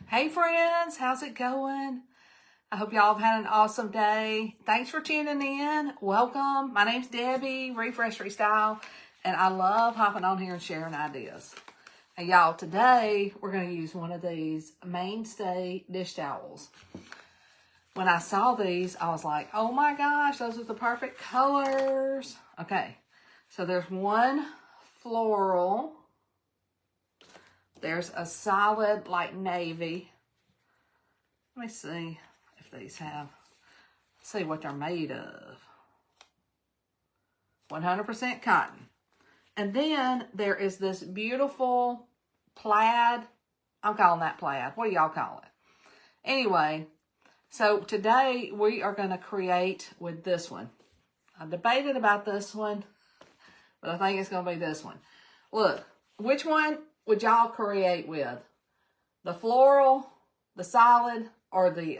Hey friends, how's it going? I hope y'all have had an awesome day. Thanks for tuning in. Welcome. My name's Debbie, Refresh Restyle, and I love hopping on here and sharing ideas. And y'all, today we're going to use one of these mainstay dish towels. When I saw these, I was like, oh my gosh, those are the perfect colors. Okay, so there's one floral. There's a solid, like, navy. Let me see if these have, see what they're made of. 100% cotton. And then there is this beautiful plaid. I'm calling that plaid. What do y'all call it? Anyway, so today we are going to create with this one. I debated about this one, but I think it's going to be this one. Look, which one would y'all create with? The floral, the solid, or the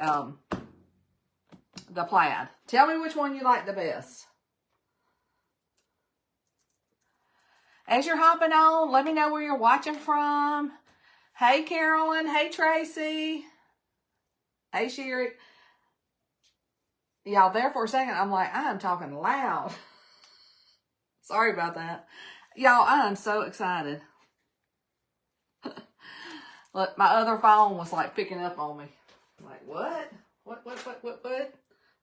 plaid? Tell me which one you like the best. As you're hopping on, let me know where you're watching from. Hey, Carolyn. Hey, Tracy. Hey, Sherry. Y'all, there for a second, I'm like, I am talking loud. Sorry about that. Y'all, I am so excited. Look, my other phone was like picking up on me. I'm like, what? What?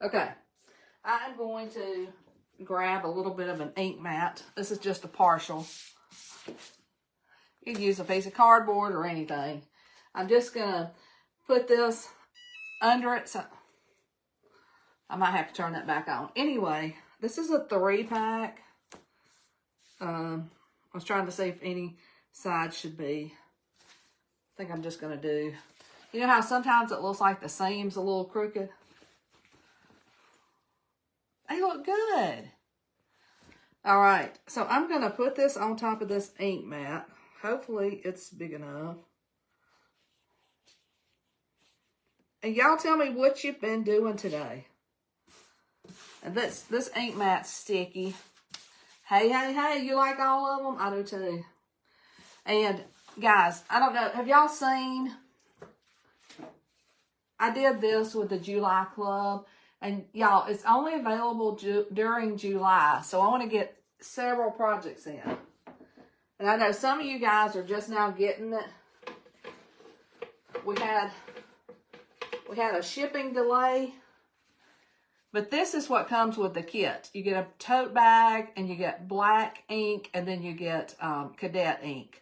Okay. I am going to grab a little bit of an ink mat. This is just a partial. You can use a piece of cardboard or anything. I'm just going to put this under it. So I might have to turn that back on. Anyway, this is a 3-pack. I was trying to see if any sides should be. I think I'm just going to do, you know how sometimes it looks like the seam's a little crooked? They look good. All right, so I'm going to put this on top of this ink mat. Hopefully it's big enough. And y'all tell me what you've been doing today. And this ink mat's sticky. Hey, you like all of them? I do too. And guys, I don't know, have y'all seen, I did this with the July Club, and y'all, it's only available during July, so I want to get several projects in. And I know some of you guys are just now getting it. We had a shipping delay, but this is what comes with the kit. You get a tote bag, and you get black ink, and then you get cadet ink.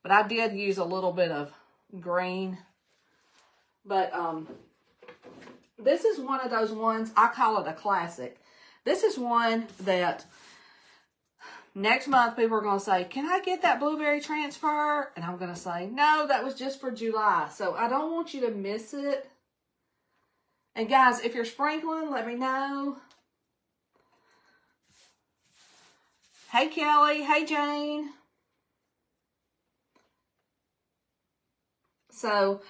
But I did use a little bit of green. But this is one of those ones, I call it a classic. This is one that next month people are going to say, can I get that blueberry transfer? And I'm going to say, no, that was just for July. So I don't want you to miss it. And guys, if you're sprinkling, let me know. Hey, Kelly. Hey, Jane. So,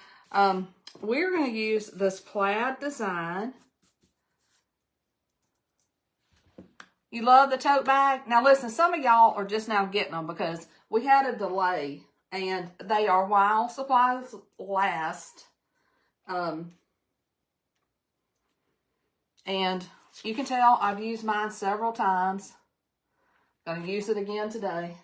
we're going to use this plaid design. You love the tote bag? Now, listen, some of y'all are just now getting them because we had a delay, and they are while supplies last. And you can tell I've used mine several times. Going to use it again today.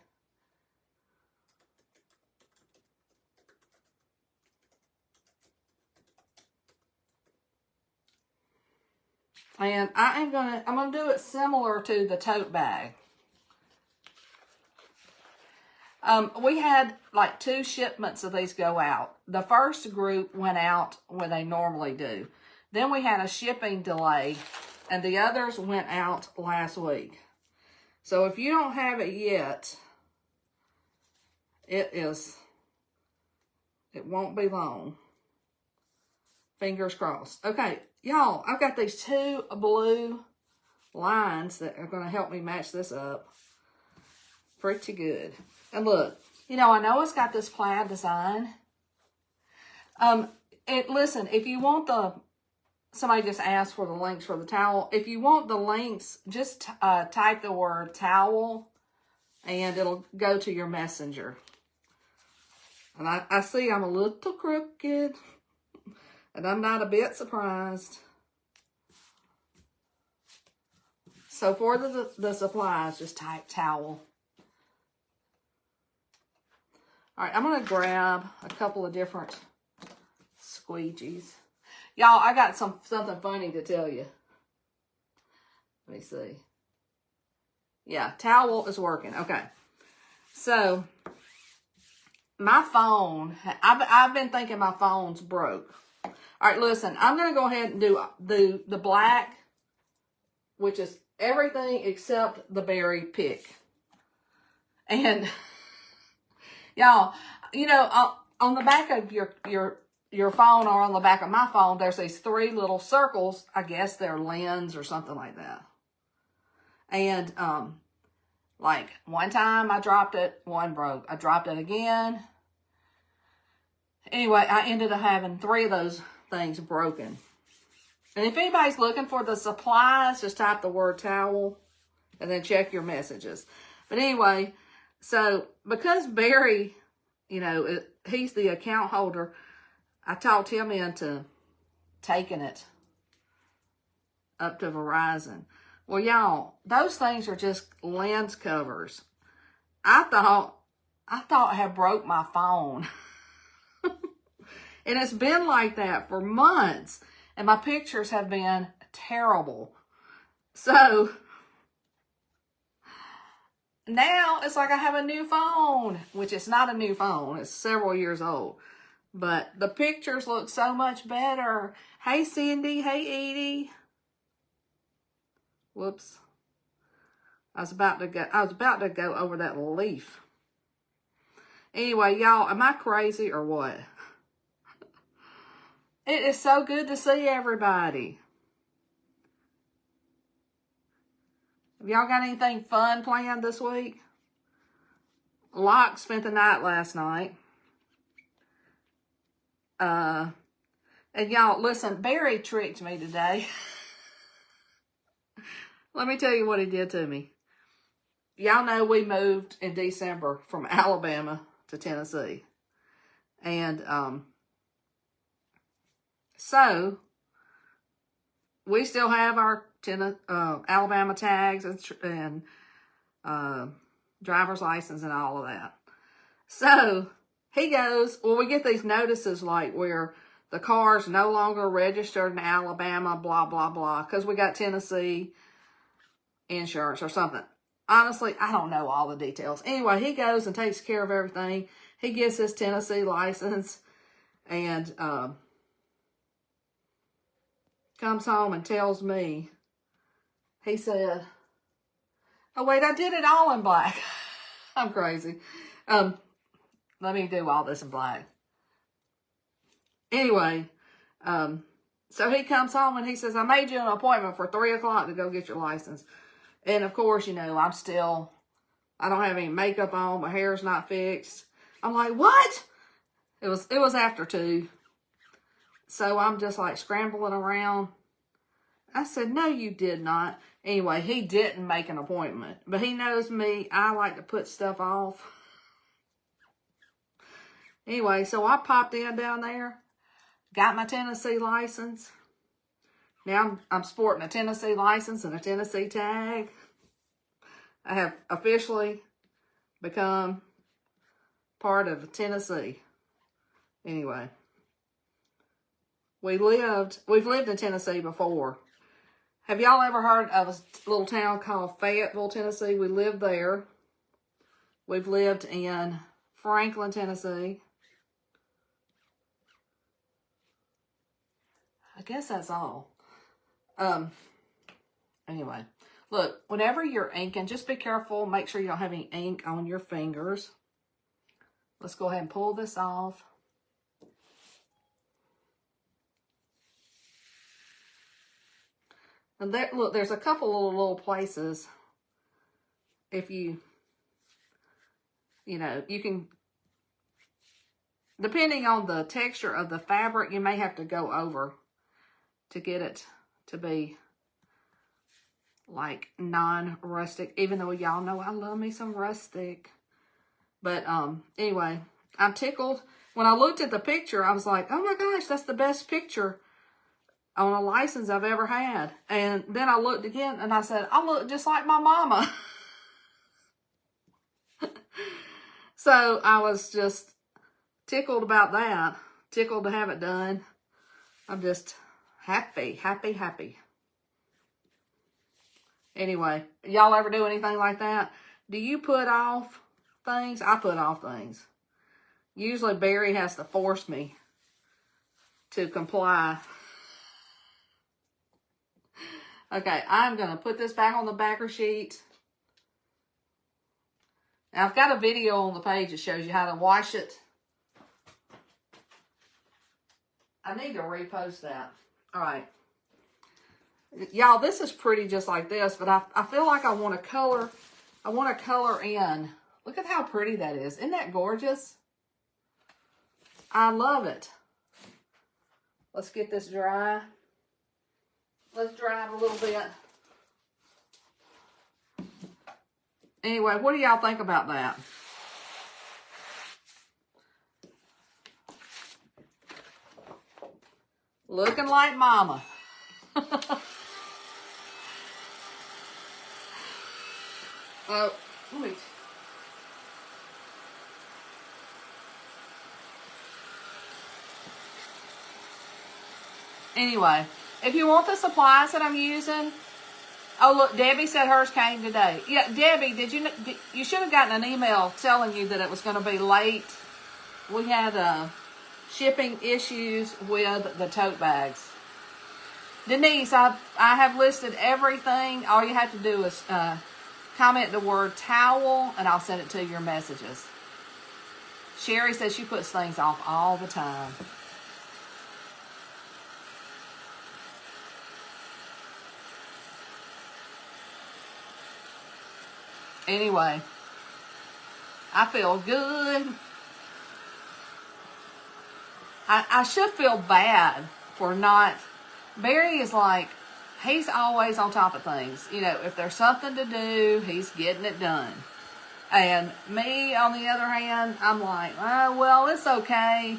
And I'm gonna do it similar to the tote bag. We had like 2 shipments of these go out. The first group went out when they normally do. Then we had a shipping delay, and the others went out last week. So if you don't have it yet, it won't be long. Fingers crossed. Okay, y'all, I've got these 2 blue lines that are going to help me match this up. Pretty good. And look, you know, I know it's got this plaid design. Listen, if you want somebody just asked for the links for the towel. If you want the links, just type the word towel, and it'll go to your messenger. And I see I'm a little crooked. And I'm not a bit surprised. So for the supplies, just type towel. All right, I'm going to grab a couple of different squeegees. Y'all, I got something funny to tell you. Let me see. Yeah, towel is working. Okay. So, my phone, I've been thinking my phone's broke. All right, listen, I'm going to go ahead and do the black, which is everything except the berry pick. And, y'all, you know, on the back of your phone or on the back of my phone, there's these 3 little circles. I guess they're lens or something like that. And, like, one time I dropped it, one broke. I dropped it again. Anyway, I ended up having 3 of those things broken. And if anybody's looking for the supplies, just type the word towel and then check your messages. But anyway, so because Barry, you know, he's the account holder, I talked him into taking it up to Verizon. Well, y'all, those things are just lens covers. I thought I had broke my phone. And it's been like that for months. And my pictures have been terrible. So, now it's like I have a new phone. Which is not a new phone. It's several years old. But the pictures look so much better. Hey, Cindy. Hey, Edie. Whoops. I was about to go over that leaf. Anyway, y'all, am I crazy or what? It is so good to see everybody. Have y'all got anything fun planned this week? Locke spent the night last night. And y'all, listen, Barry tricked me today. Let me tell you what he did to me. Y'all know we moved in December from Alabama to Tennessee. And, so, we still have our Alabama tags and driver's license and all of that. So, he goes, well, we get these notices like where the car's no longer registered in Alabama, blah, blah, blah, because we got Tennessee insurance or something. Honestly, I don't know all the details. Anyway, he goes and takes care of everything. He gets his Tennessee license and comes home and tells me, he said, oh, wait, I did it all in black. I'm crazy. Let me do all this in black. Anyway, so he comes home and he says, I made you an appointment for 3 o'clock to go get your license. And of course, you know, I don't have any makeup on. My hair's not fixed. I'm like, what? It was after 2. So I'm just like scrambling around. I said, no, you did not. Anyway, he didn't make an appointment. But he knows me. I like to put stuff off. Anyway, so I popped in down there. Got my Tennessee license. Now I'm sporting a Tennessee license and a Tennessee tag. I have officially become part of Tennessee. Anyway. We've lived in Tennessee before. Have y'all ever heard of a little town called Fayetteville, Tennessee? We lived there. We've lived in Franklin, Tennessee. I guess that's all. Anyway, look, whenever you're inking, just be careful. Make sure you don't have any ink on your fingers. Let's go ahead and pull this off. And there, look, there's a couple little places. If you know, you can, depending on the texture of the fabric, you may have to go over to get it to be like non-rustic, even though y'all know I love me some rustic. But anyway, I'm tickled when I looked at the picture, I was like, oh my gosh, that's the best picture on a license I've ever had. And then I looked again and I said, I look just like my mama. So I was just tickled about that. Tickled to have it done. I'm just happy, happy, happy. Anyway, y'all ever do anything like that? Do you put off things? I put off things. Usually Barry has to force me to comply. Okay, I'm going to put this back on the backer sheet. Now, I've got a video on the page that shows you how to wash it. I need to repost that. All right. Y'all, this is pretty just like this, but I feel like I want to color. I want to color in. Look at how pretty that is. Isn't that gorgeous? I love it. Let's get this dry. Let's dry it a little bit. Anyway, what do y'all think about that? Looking like mama. Oh, let me... Anyway, if you want the supplies that I'm using, oh look, Debbie said hers came today. Yeah, Debbie, you should have gotten an email telling you that it was going to be late. We had shipping issues with the tote bags. Denise, I have listed everything. All you have to do is comment the word towel, and I'll send it to your messages. Sherry says she puts things off all the time. Anyway, I feel good. I should feel bad for not... Barry is like, he's always on top of things. You know, if there's something to do, he's getting it done. And me, on the other hand, I'm like, oh, well, it's okay.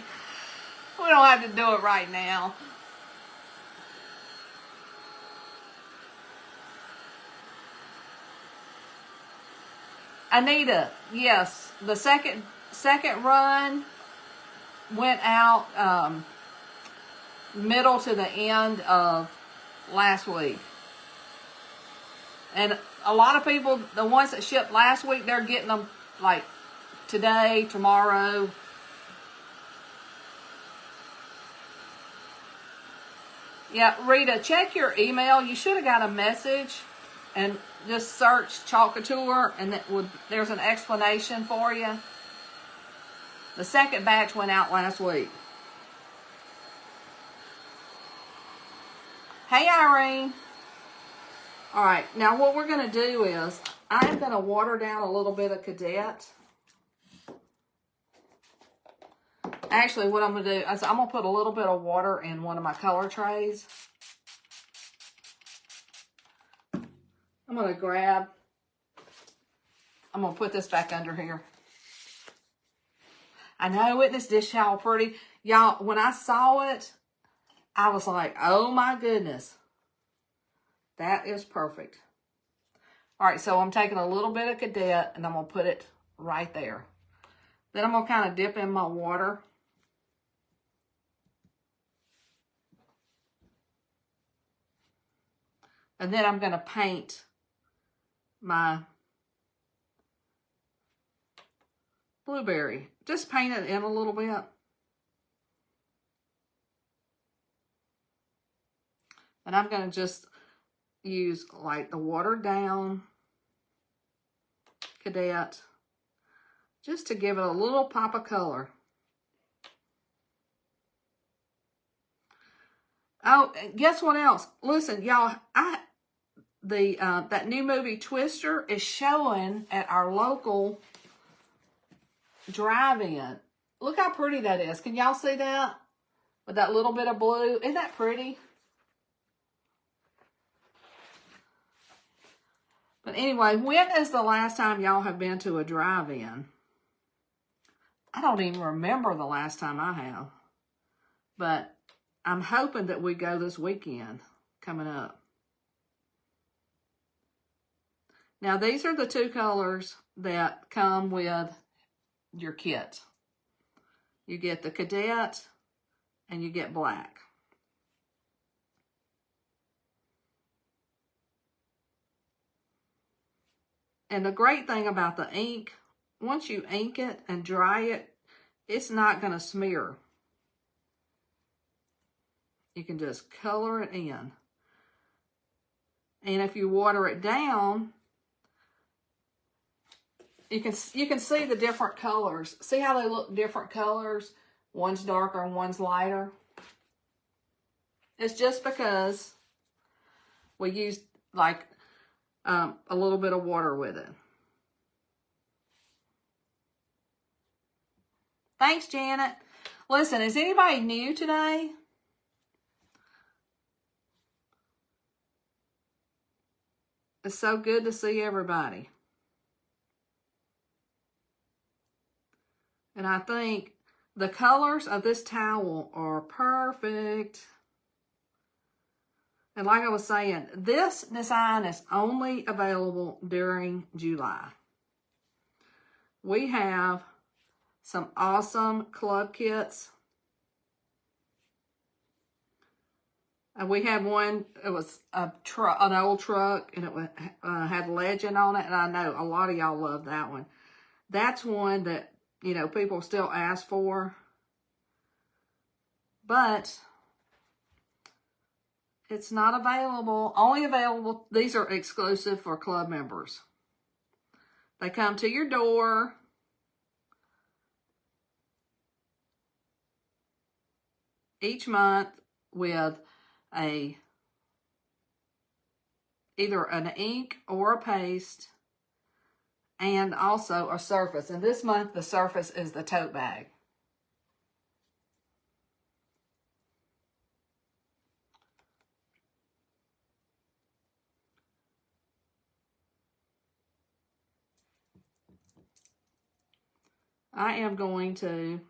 We don't have to do it right now. Anita, yes, the second run went out middle to the end of last week. And a lot of people, the ones that shipped last week, they're getting them like today, tomorrow. Yeah, Rita, check your email. You should have got a message and just search Chalk Couture and there's an explanation for you. The second batch went out last week. Hey, Irene. All right, now what we're going to do is I'm going to water down a little bit of Cadet. Actually, what I'm going to do is I'm going to put a little bit of water in one of my color trays. I'm going to put this back under here. I know, isn't this dish towel pretty? Y'all, when I saw it, I was like, oh my goodness. That is perfect. All right, so I'm taking a little bit of Cadet and I'm going to put it right there. Then I'm going to kind of dip in my water. And then I'm going to paint my blueberry. Just paint it in a little bit. And I'm going to just use like the watered down Cadet just to give it a little pop of color. Oh, guess what else? Listen, y'all, that new movie Twister is showing at our local drive-in. Look how pretty that is. Can y'all see that? With that little bit of blue. Isn't that pretty? But anyway, when is the last time y'all have been to a drive-in? I don't even remember the last time I have. But I'm hoping that we go this weekend coming up. Now, these are the two colors that come with your kit. You get the cadet and you get black. And the great thing about the ink, once you ink it and dry it, it's not going to smear. You can just color it in. And if you water it down, you can see the different colors. See how they look different colors? One's darker and one's lighter. It's just because we used like a little bit of water with it. Thanks, Janet. Listen, is anybody new today? It's so good to see everybody. And I think the colors of this towel are perfect. And like I was saying, this design is only available during July. We have some awesome club kits. And we had one, it was an old truck, and it had legend on it. And I know a lot of y'all love that one. That's one that, you know, people still ask for. But it's not available. Only available, these are exclusive for club members. They come to your door. Each month with either an ink or a paste, and also a surface. And this month, the surface is the tote bag. I am going to,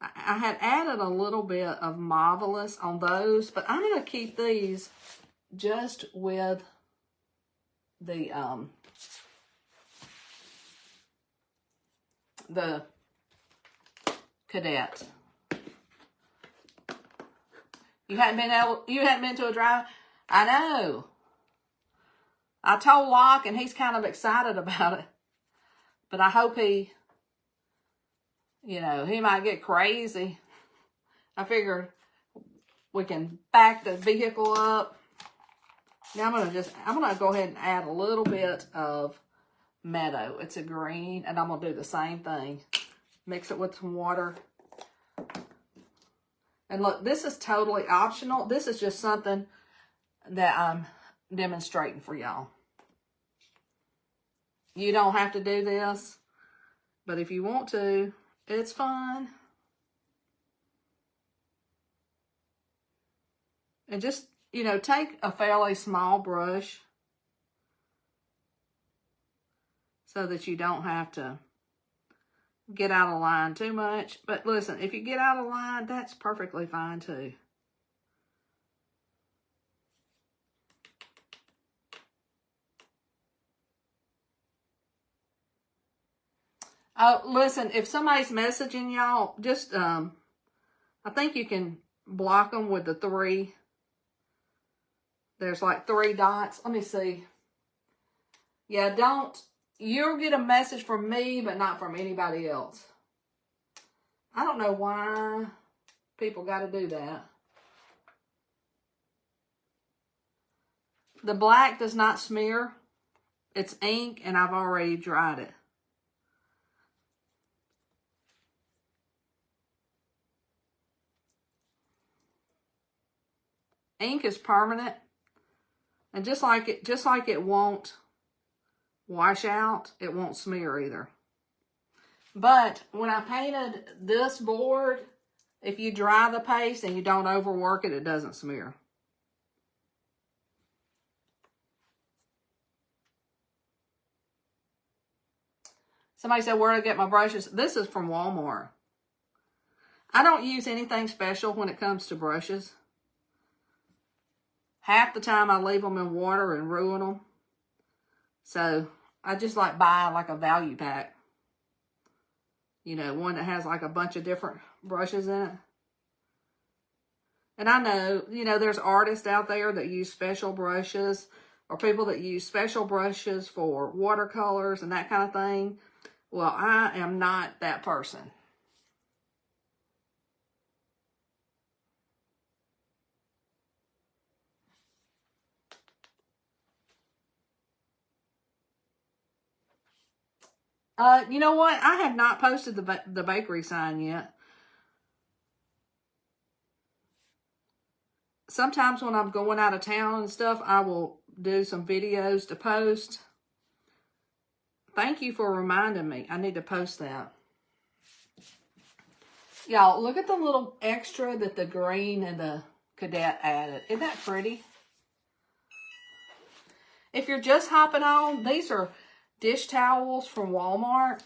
I had added a little bit of Marvelous on those, but I'm going to keep these just with the cadet. You hadn't been to a drive? I know. I told Locke, and he's kind of excited about it. But I hope he, you know, he might get crazy. I figured we can back the vehicle up. Now I'm gonna go ahead and add a little bit of Meadow. It's a green, and I'm gonna do the same thing. Mix it with some water. And look, this is totally optional. This is just something that I'm demonstrating for y'all. You don't have to do this, but if you want to, it's fun. And just, you know, take a fairly small brush so that you don't have to get out of line too much. But listen, if you get out of line, that's perfectly fine too. Oh, listen, if somebody's messaging y'all, just, I think you can block them with the 3. There's like 3 dots. Let me see. Yeah, you'll get a message from me, but not from anybody else. I don't know why people got to do that. The black does not smear. It's ink, and I've already dried it. Ink is permanent, and just like it won't wash out, it won't smear either. But when I painted this board, if you dry the paste and you don't overwork it, it doesn't smear. Somebody said, where do I get my brushes? This is from Walmart. I don't use anything special when it comes to brushes. Half the time I leave them in water and ruin them. So I just like buy like a value pack. You know, one that has like a bunch of different brushes in it. And I know, you know, there's artists out there that use special brushes, or people that use special brushes for watercolors and that kind of thing. Well, I am not that person. You know what? I have not posted the bakery sign yet. Sometimes when I'm going out of town and stuff, I will do some videos to post. Thank you for reminding me. I need to post that. Y'all, look at the little extra that the green and the cadet added. Isn't that pretty? If you're just hopping on, these are dish towels from Walmart.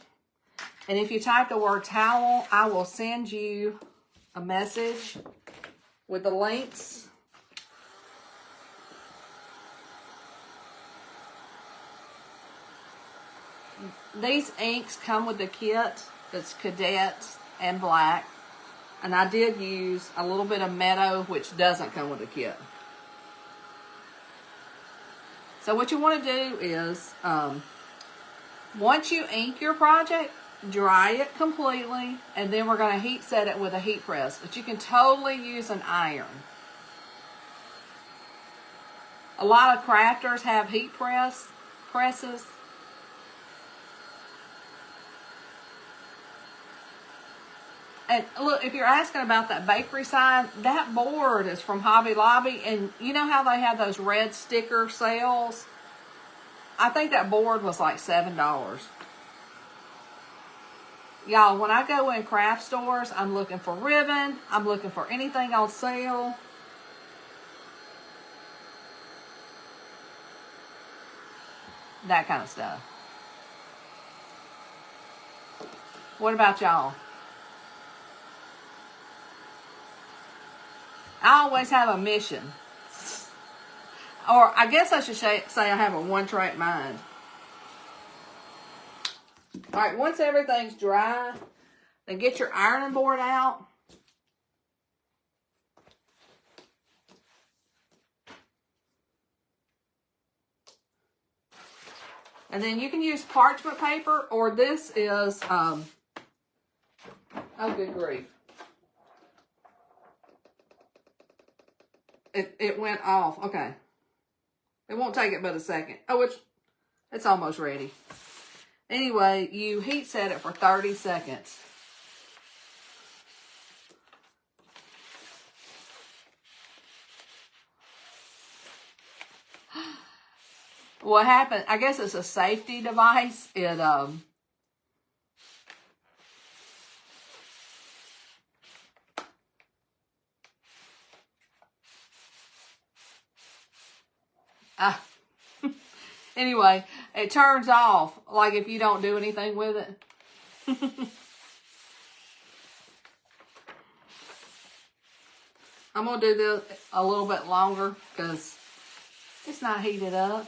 And if you type the word towel, I will send you a message with the links. These inks come with the kit. It's cadet and black. And I did use a little bit of Meadow, which doesn't come with the kit. So what you want to do is, once you ink your project, dry it completely, and then we're going to heat set it with a heat press. But you can totally use an iron. A lot of crafters have heat presses. And look, if you're asking about that bakery sign, that board is from Hobby Lobby. And you know how they have those red sticker sales? I think that board was like $7. Y'all, when I go in craft stores, I'm looking for ribbon. I'm looking for anything on sale. That kind of stuff. What about y'all? I always have a mission. Or I guess I should say I have a one-track mind. All right, once everything's dry, then get your ironing board out. And then you can use parchment paper, or this is, oh, good grief. It went off. Okay. It won't take it but a second. Oh, it's almost ready. Anyway, you heat set it for 30 seconds. What happened, I guess it's a safety device. Anyway, it turns off, like if you don't do anything with it. I'm going to do this a little bit longer because it's not heated up.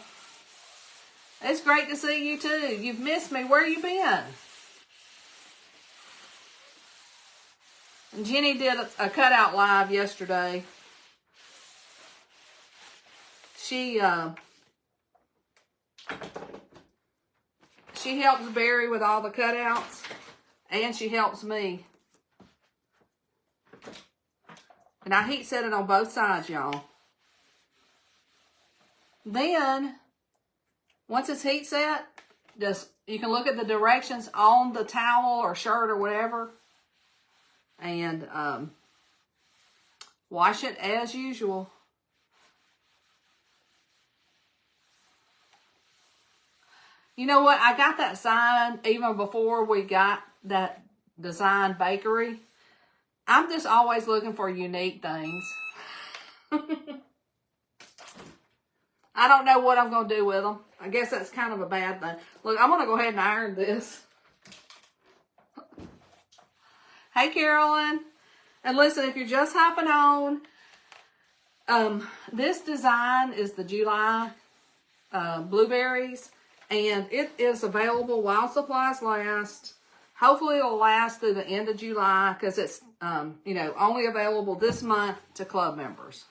It's great to see you too. You've missed me. Where you been? And Jenny did a cutout live yesterday. She helps Barry with all the cutouts, and she helps me. And I heat set it on both sides, y'all. Then, once it's heat set, you can look at the directions on the towel or shirt or whatever, and wash it as usual. You know what? I got that sign even before we got that design bakery. I'm just always looking for unique things. I don't know what I'm going to do with them. I guess that's kind of a bad thing. Look, I'm going to go ahead and iron this. Hey, Carolyn. And listen, if you're just hopping on, this design is the July blueberries, and it is available while supplies last. Hopefully it'll last through the end of July because it's, you know, only available this month to club members.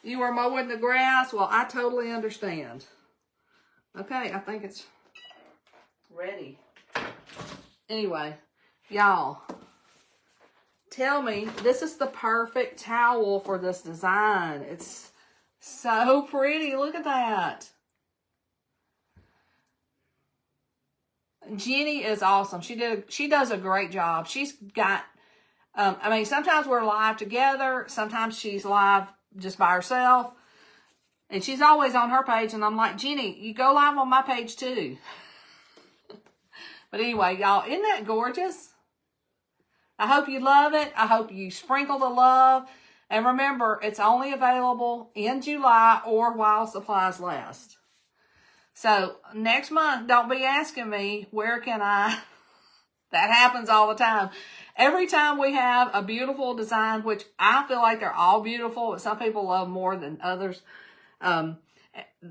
You are mowing the grass? Well, I totally understand. Okay, I think it's ready. Anyway, y'all, tell me, this is the perfect towel for this design. It's so pretty. Look at that. Jenny is awesome. She does a great job. She's got, I mean, sometimes we're live together. Sometimes she's live just by herself. And she's always on her page. And I'm like, Jenny, you go live on my page too. But anyway, y'all, isn't that gorgeous? I hope you love it. I hope you sprinkle the love. And remember, it's only available in July or while supplies last. So next month, don't be asking me, where can I? That happens all the time. Every time we have a beautiful design, which I feel like they're all beautiful, but some people love more than others.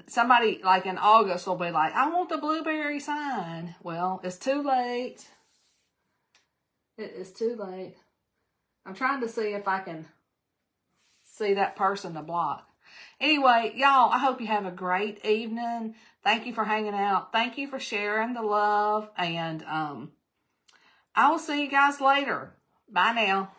Somebody like in August will be like, I want the blueberry sign. Well, it's too late. It is too late. I'm trying to see if I can see that person to block. Anyway, y'all, I hope you have a great evening. Thank you for hanging out. Thank you for sharing the love. And I will see you guys later. Bye now.